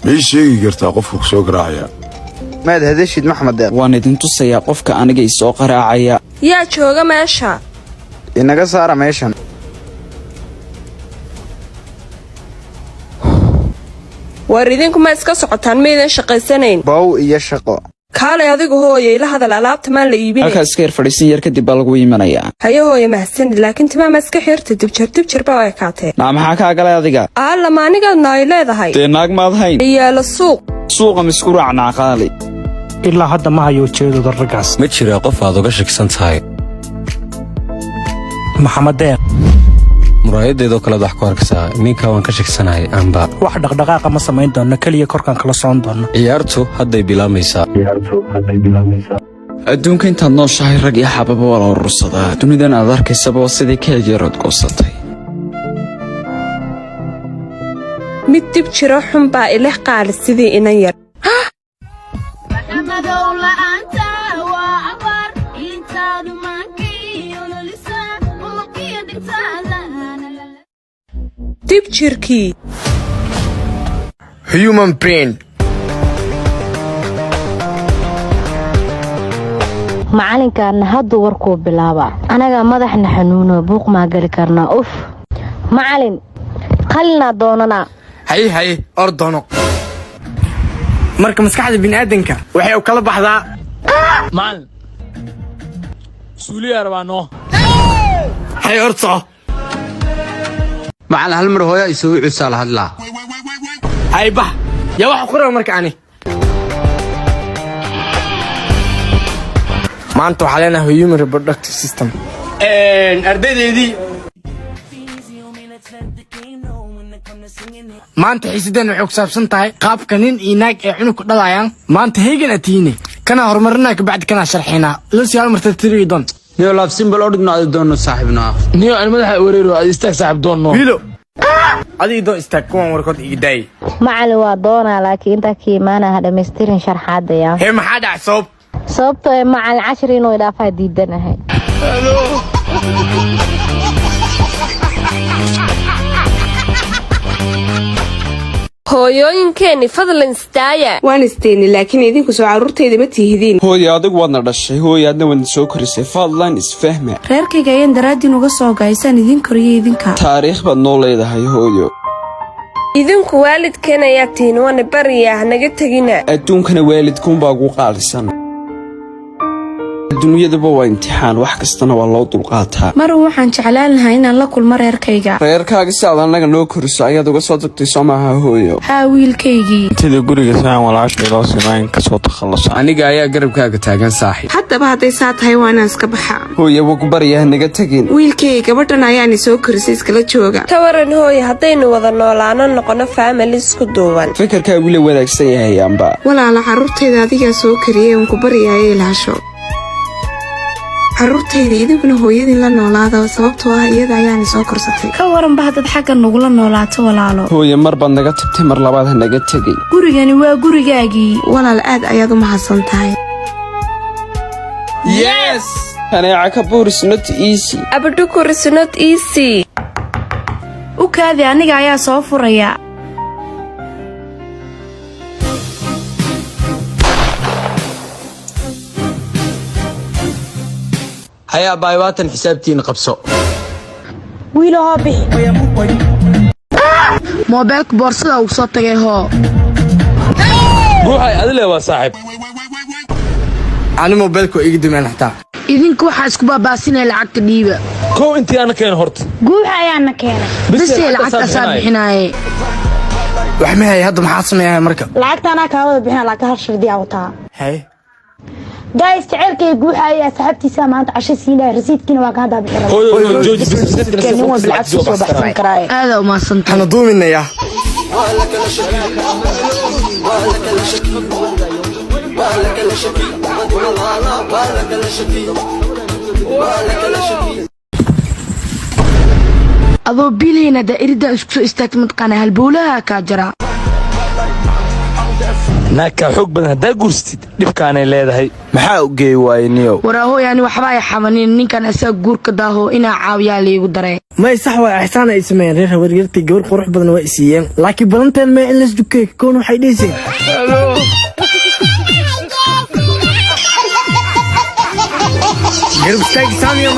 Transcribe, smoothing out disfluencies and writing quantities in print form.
ماشي قرتا قفك سوق راعيا maad hadashid maxmed deeq waan idin tusayaa qofka aniga isoo qaraacaya yaa jooga meesha inaga saara meeshan war idinku ma iska socotaan meedan shaqaysanayn bow iyo shaqo kaalay adigu hooyo ila hadal alaabta ma la iibinay halka iska yar fadhiisan yar kadib baa lagu iimanayaa hayo hooyo mahadsan laakiin timaama iska xirta dibjar baa ay kaatee maxaa kaa galay adiga lama aniga naay leedahay dee naag maad hayn yaala suuqa misku raacnaa qaali ilaa hadda ma hayo jeedada raggaas ma jira qof aad uga shakisan tahay maxamedeen muraayadeedoo kalead wax ku arkaysaa ninka waan ka shaksanahay amba wax dhaqdhaqaaqa ma samayn doonno keliya korkaan kala socon doonno ciyaartu hadday bilaamaysaa adduunka intaad nooshahay rag iyo xababa waa la urursadaa dunidan aad arkaysaba waa sidii keegeerood goosatay mid dib jiro xun baa ileh qaali sidii inan yar dib jirkii human brain macalinkaana hadduu warkuu bilaabaa anaga madaxna xanuuno buuq maa geli karnaa uf macalin qalinaa doonanaa hay ordoono marka maskaxda bini'aadanka waxay u kala baxdaa macalin suuliya rabaano hay orto macalin hal mar hooyo isoo cuusaa la hadlaa hay bah yaa waxa ku raba marka ani maanta waxaa leenahay human reproductive system ardaydeedii maanta xiisadeen waxay ku saabsan tahay qaabka nin iyo naag ay cunug ku dhalayaan maanta heegan atiine kana horumarinaa kabacdi kana sharxinaa lasi hal marta tiri doon niyo laab simbal oo dhigno adi doono saaxiibnaa niyo aan madaxa wareero ad istaag saaxiib doonno wiilo adii doon istaag kuwan warkood iga daayay macalin waa doonaa laakiin intaa ka imaana ha dhammaystirin sharxaadaya hee maxaa dhacay sababtoo ee macalin cashir inuu idhaafaa diidanahay hooyooyinkeeni fadlan istaaya waan isteeni laakiin idinku soo carruurtayda ma tihidiin hooyo adigu waadna dhashay hooyo aadna waadna soo korisay fadlan isfahma reerkayga ayaan daraaddiin uga soo gaysaan idin koriyo idinka taariikh baad noo leedahay hooyo idinku waalidkeen ayaa tihiin waana bariya hanaga tegina adduunkana waalidkuunbaa ugu qaalisan dunyadaba waa imtixaan wax kastana waa loo dulqaataa mar waxaan jeclaan lahaa inaan la kulmo reerkaaga si aad annaga noo koriso ayaad uga soo tagtay soo maaha hooyo haa wiilkaygii intida guriga saan walaashay loo simayn ka soo takhallusa aniga ayaa garabkaaga taagan saaxiib haddaba hadday saa tahay waa inaan iska baxaa hooyo waa ku baryaa hanaga tegin wiilkayga gabadhan ayaani soo korisay iskala jooga ka waran hooyo haddaynu wada noolaano noqono faamili isku duuban fikirkaa wila wanaagsan yahay amba walaala carruurtayda adigaa soo kariyay uun ku baryaayay ilaasho carruurtayda idinkuna hooyadin la noolaada sababtoo ah iyada ayaani soo korsatay ka waranba haddaad xagga nagula noolaato walaalo hooyo mar baad naga tagtay mar labaad ha naga tegin gurigani waa gurigaagii walaal aad ayaad u mahadsan tahay yes kaneeca kabuur is not easy abadhukur is not easy u kaadi aniga ayaa soo furaya hayaa baaybatan xisaabtiin qabso wiilo hoo bixi moobeelka boorsada uu soo tagay hoo guuxay adile waa saaxiib ani moobeelka iga dumeen xataa idinku waxaa isku baabaasinaya lacagta dhiiba kow intii ana keen horta guuxa ayaana keenay bisee lacagtaasaa bixinaaye wax ma hay hadda maxaa sameeyaa marka lacagta anaa kaa wada bixina lacagta hal shardiyaa wataa hay guys jaceelkay guuxa ayaa saaxiibtiisa maanta casho siinaya rasiidkiina waa ka haddaa bixin aada u mahadsantahay hana duuminaya adoo biilayna daa'irida isku soo istaagta mataqaana halbowlaha kaa jara naagka xoog badan haddaa guursatid dhibkaanay leedahay maxaa u geey waaye niyow waraahoy ani waxba ay xamanin ninkan asaga guurka daaho inaa caawiyaa liigu daree may sax waa ixsaan ay sameeyeen reer hawaryartii gabar qurux badan waa isiiyeen laakiin badanteen mee in las dukay koon waxay dheyseen garab istaag saamiyo